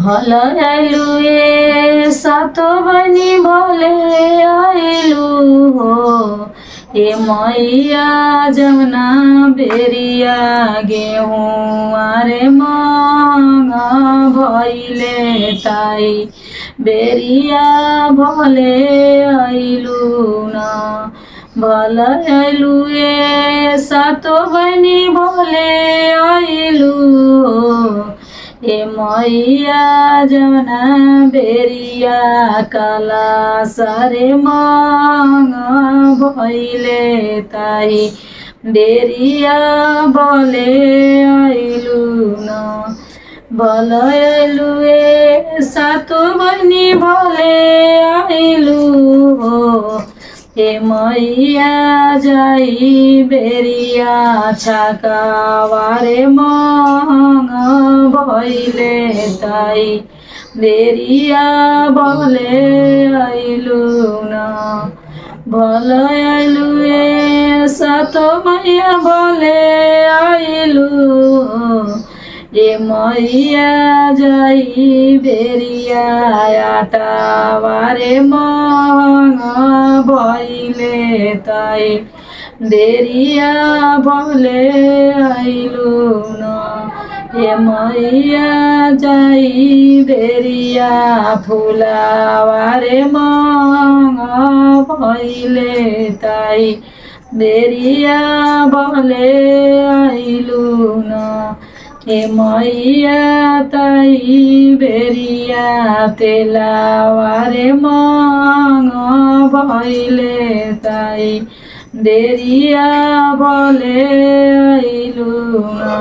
भल आइलू ए सातो बनी भले आइलू हो ए मैया जमुना बेरिया गेहूँ आरे मांगा भइले ताई बेरिया भले आइलू ना भल आइलू ए सातो बनी भले आइलू ए मैया जमुना बेरिया काला सारे मांगा भइले ताई बेरिया भले आइलू न भल आइलू ए सातो बनी भले आइलू हो ए मैया जाई बेरिया छाकावारे मांगा भइले ताई बेरिया भले आइलू ना भल आइलू ए सातो मैया भले आइलू ए मैया जाई बेरिया आटावारे मांगा भइले ताई बेरिया भले आइलू ना ए मैया जाई बेरिया फुलावारे मांगा भइले ताई बेरिया भले आइलू ना ए मैया ताई बेरिया तेलावारे मांगा भइले ताई बेरिया भले आइलू ना।